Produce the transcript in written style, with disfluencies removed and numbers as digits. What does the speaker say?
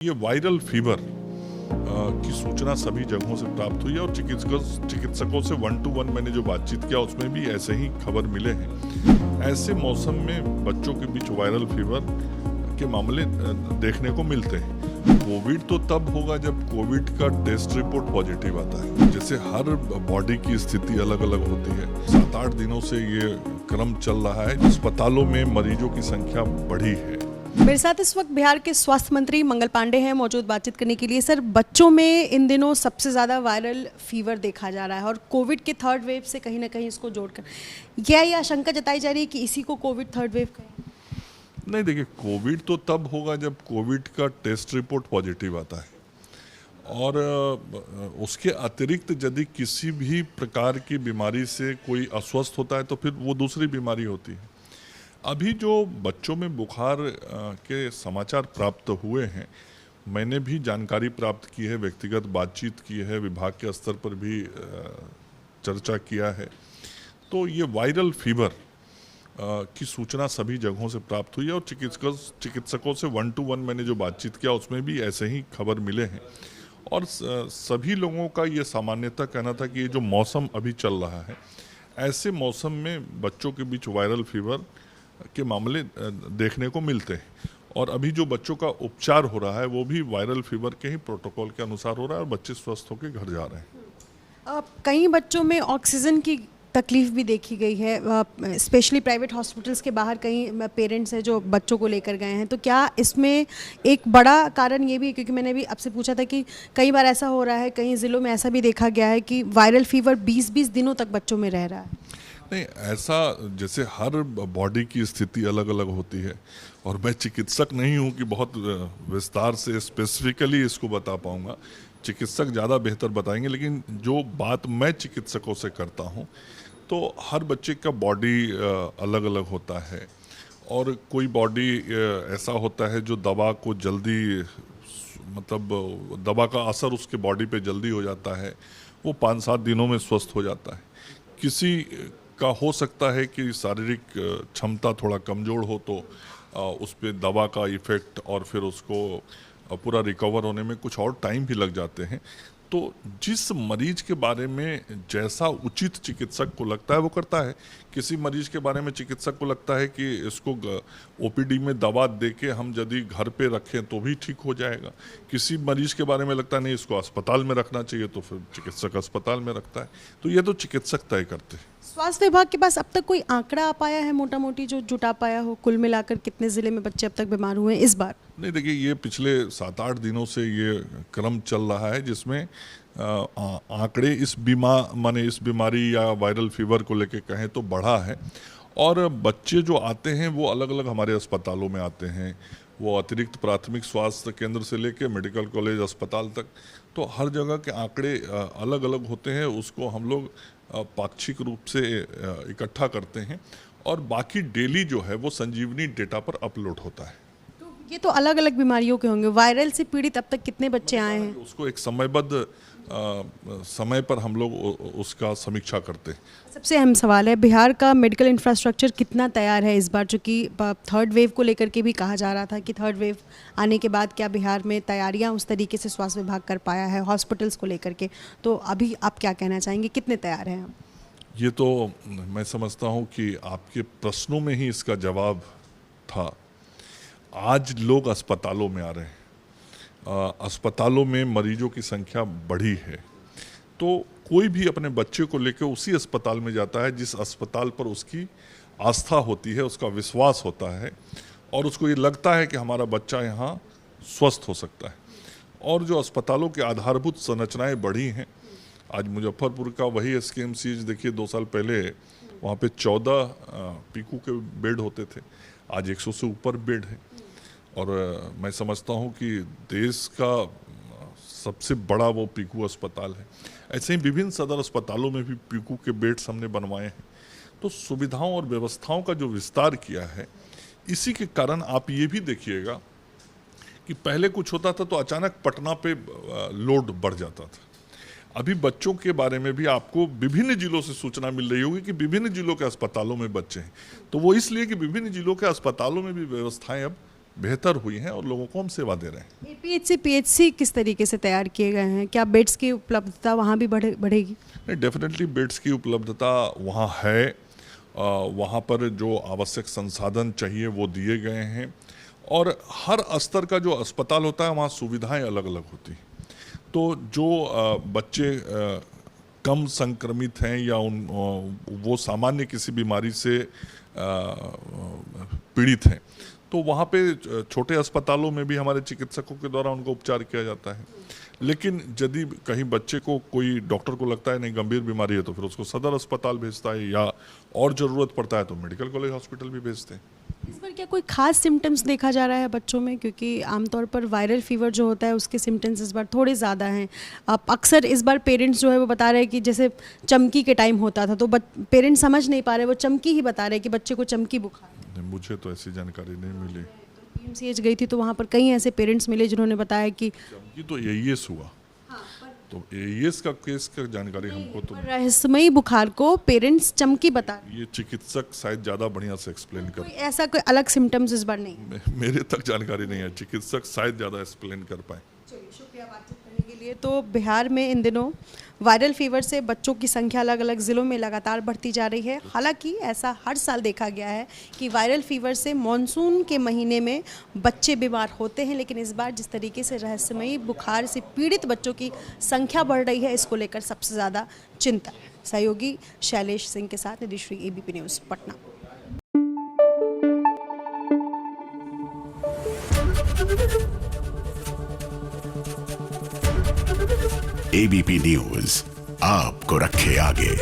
ये viral fever की सूचना सभी जगहों से प्राप्त हुई है और चिकित्सकों से 1-to-1 मैंने जो बातचीत किया उसमें भी ऐसे ही खबर मिले हैं। ऐसे मौसम में बच्चों के बीच वायरल फीवर के मामले देखने को मिलते हैं। कोविड तो तब होगा जब कोविड का टेस्ट रिपोर्ट पॉजिटिव आता है। जैसे हर बॉडी की स्थिति अलग अलग होती है। 7-8 दिनों से ये क्रम चल रहा है। अस्पतालों में मरीजों की संख्या बढ़ी है। मेरे साथ इस वक्त बिहार के स्वास्थ्य मंत्री मंगल पांडे हैं मौजूद बातचीत करने के लिए। सर, बच्चों में इन दिनों सबसे ज़्यादा वायरल फीवर देखा जा रहा है और कोविड के थर्ड वेव से कहीं ना कहीं इसको जोड़कर क्या ये आशंका जताई जा रही है कि इसी को कोविड थर्ड वेव कहें? नहीं, देखिए, कोविड तो तब होगा जब कोविड का टेस्ट रिपोर्ट पॉजिटिव आता है और उसके अतिरिक्त यदि किसी भी प्रकार की बीमारी से कोई अस्वस्थ होता है तो फिर वो दूसरी बीमारी होती है। अभी जो बच्चों में बुखार के समाचार प्राप्त हुए हैं, मैंने भी जानकारी प्राप्त की है, व्यक्तिगत बातचीत की है, विभाग के स्तर पर भी चर्चा किया है। तो ये वायरल फीवर की सूचना सभी जगहों से प्राप्त हुई है और चिकित्सकों से 1-to-1 मैंने जो बातचीत किया उसमें भी ऐसे ही खबर मिले हैं। और सभी लोगों का ये सामान्यतः कहना था कि ये जो मौसम अभी चल रहा है, ऐसे मौसम में बच्चों के बीच वायरल फीवर के मामले देखने को मिलते हैं। और अभी जो बच्चों का उपचार हो रहा है वो भी वायरल फीवर के ही प्रोटोकॉल के अनुसार हो रहा है और बच्चे स्वस्थ होकर घर जा रहे हैं। कई बच्चों में ऑक्सीजन की तकलीफ भी देखी गई है, स्पेशली प्राइवेट हॉस्पिटल्स के बाहर कई पेरेंट्स हैं जो बच्चों को लेकर गए हैं। तो क्या इसमें एक बड़ा कारण ये भी है, क्योंकि मैंने भी आपसे पूछा था कि कई बार ऐसा हो रहा है, कई ज़िलों में ऐसा भी देखा गया है कि वायरल फीवर 20-20 दिनों तक बच्चों में रह रहा है? नहीं, ऐसा जैसे हर बॉडी की स्थिति अलग अलग होती है और मैं चिकित्सक नहीं हूँ कि बहुत विस्तार से स्पेसिफिकली इसको बता पाऊँगा। चिकित्सक ज़्यादा बेहतर बताएंगे, लेकिन जो बात मैं चिकित्सकों से करता हूँ तो हर बच्चे का बॉडी अलग अलग होता है और कोई बॉडी ऐसा होता है जो दवा को जल्दी, मतलब दवा का असर उसके बॉडी पे जल्दी हो जाता है, वो 5-7 दिनों में स्वस्थ हो जाता है। किसी का हो सकता है कि शारीरिक क्षमता थोड़ा कमज़ोर हो तो उस पर दवा का इफ़ेक्ट और फिर उसको पूरा रिकवर होने में कुछ और टाइम भी लग जाते हैं। तो जिस मरीज के बारे में जैसा उचित चिकित्सक को लगता है वो करता है। किसी मरीज के बारे में चिकित्सक को लगता है कि इसको ओपीडी में दवा देके हम यदि घर पे रखें तो भी ठीक हो जाएगा। किसी मरीज के बारे में लगता है नहीं, इसको अस्पताल में रखना चाहिए, तो फिर चिकित्सक अस्पताल में रखता है। तो ये तो चिकित्सक तय करते हैं। स्वास्थ्य विभाग के पास अब तक कोई आंकड़ा आ पाया है मोटा मोटी जो जुटा पाया हो, कुल मिलाकर कितने ज़िले में बच्चे अब तक बीमार हुए हैं इस बार? नहीं, देखिए, ये पिछले 7-8 दिनों से ये क्रम चल रहा है जिसमें आंकड़े इस बीमारी या वायरल फीवर को लेके कहें तो बढ़ा है। और बच्चे जो आते हैं वो अलग अलग हमारे अस्पतालों में आते हैं, वो अतिरिक्त प्राथमिक स्वास्थ्य केंद्र से लेके मेडिकल कॉलेज अस्पताल तक, तो हर जगह के आंकड़े अलग अलग होते हैं। उसको हम लोग पाक्षिक रूप से इकट्ठा करते हैं और बाकी डेली जो है वो संजीवनी डेटा पर अपलोड होता है। तो ये तो अलग अलग बीमारियों के होंगे। वायरल से पीड़ित अब तक कितने बच्चे आए हैं? उसको एक समयबद्ध समय पर हम लोग उसका समीक्षा करते हैं। सबसे अहम सवाल है, बिहार का मेडिकल इंफ्रास्ट्रक्चर कितना तैयार है इस बार? चूँकि थर्ड वेव को लेकर के भी कहा जा रहा था कि थर्ड वेव आने के बाद क्या बिहार में तैयारियां उस तरीके से स्वास्थ्य विभाग कर पाया है हॉस्पिटल्स को लेकर के? तो अभी आप क्या कहना चाहेंगे, कितने तैयार हैं हम? ये तो मैं समझता हूँ कि आपके प्रश्नों में ही इसका जवाब था। आज लोग अस्पतालों में आ रहे हैं, अस्पतालों में मरीजों की संख्या बढ़ी है, तो कोई भी अपने बच्चे को लेकर उसी अस्पताल में जाता है जिस अस्पताल पर उसकी आस्था होती है, उसका विश्वास होता है और उसको ये लगता है कि हमारा बच्चा यहाँ स्वस्थ हो सकता है। और जो अस्पतालों के आधारभूत संरचनाएं बढ़ी हैं, आज मुजफ्फरपुर का वही SKMCH देखिए, 2 साल पहले वहाँ पे 14 पीकू के बेड होते थे, आज 100 से ऊपर बेड है। और मैं समझता हूँ कि देश का सबसे बड़ा वो पीकू अस्पताल है। ऐसे ही विभिन्न सदर अस्पतालों में भी पीकू के बेड्स हमने बनवाए हैं। तो सुविधाओं और व्यवस्थाओं का जो विस्तार किया है, इसी के कारण आप ये भी देखिएगा कि पहले कुछ होता था तो अचानक पटना पे लोड बढ़ जाता था। अभी बच्चों के बारे में भी आपको विभिन्न जिलों से सूचना मिल रही होगी कि विभिन्न जिलों के अस्पतालों में बच्चे हैं। तो वो इसलिए कि विभिन्न जिलों के अस्पतालों में भी व्यवस्थाएं अब बेहतर हुई हैं और लोगों को हम सेवा दे रहे हैं। एपीएचसी पीएचसी किस तरीके से तैयार किए गए हैं? क्या बेड्स की उपलब्धता वहाँ भी बढ़ेगी? नहीं, डेफिनेटली बेड्स की उपलब्धता वहाँ है। वहाँ पर जो आवश्यक संसाधन चाहिए वो दिए गए हैं और हर स्तर का जो अस्पताल होता है वहाँ सुविधाएं अलग अलग होती हैं। तो जो बच्चे कम संक्रमित हैं या वो सामान्य किसी बीमारी से पीड़ित हैं, तो वहाँ पे छोटे अस्पतालों में भी हमारे चिकित्सकों के द्वारा उनको उपचार किया जाता है। लेकिन यदि कहीं बच्चे को कोई डॉक्टर को लगता है नहीं गंभीर बीमारी है तो फिर उसको सदर अस्पताल भेजता है या और ज़रूरत पड़ता है तो मेडिकल कॉलेज हॉस्पिटल भी भेजते हैं। इस बार क्या कोई खास सिम्टम्स देखा जा रहा है बच्चों में? क्योंकि आमतौर पर वायरल फीवर जो होता है उसके सिम्टम्स इस बार थोड़े ज़्यादा हैं। अब अक्सर इस बार पेरेंट्स जो है वो बता रहे हैं कि जैसे चमकी के टाइम होता था तो पेरेंट्स समझ नहीं पा रहे, वो चमकी ही बता रहे हैं कि बच्चे को चमकी बुखार। मुझे तो ऐसी जानकारी नहीं मिली। पीएमसीएच गई थी तो वहाँ पर कई ऐसे पेरेंट्स मिले जिन्होंने बताया कि चमकी तो एईएस हुआ, तो एईएस का केस का जानकारी हमको तो रहस्यमयी बुखार को पेरेंट्स चमकी बता रहे हैं। ये चिकित्सक शायद ज़्यादा बढ़िया से एक्सप्लेन कर। कोई ऐसा कोई अलग सिम्टम्स इस बार नहीं? मेरे तक जानकारी नहीं है, चिकित्सक शायद ज़्यादा एक्सप्लेन कर पाए। चलिए, शुक्रिया बातचीत करने के लिए। तो बिहार में इन दिनों वायरल फीवर से बच्चों की संख्या अलग अलग ज़िलों में लगातार बढ़ती जा रही है। हालांकि ऐसा हर साल देखा गया है कि वायरल फीवर से मॉनसून के महीने में बच्चे बीमार होते हैं, लेकिन इस बार जिस तरीके से रहस्यमयी बुखार से पीड़ित बच्चों की संख्या बढ़ रही है, इसको लेकर सबसे ज़्यादा चिंता है। सहयोगी शैलेश सिंह के साथ Nidhishree, ABP News, Patna. ABP News आपको रखे आगे।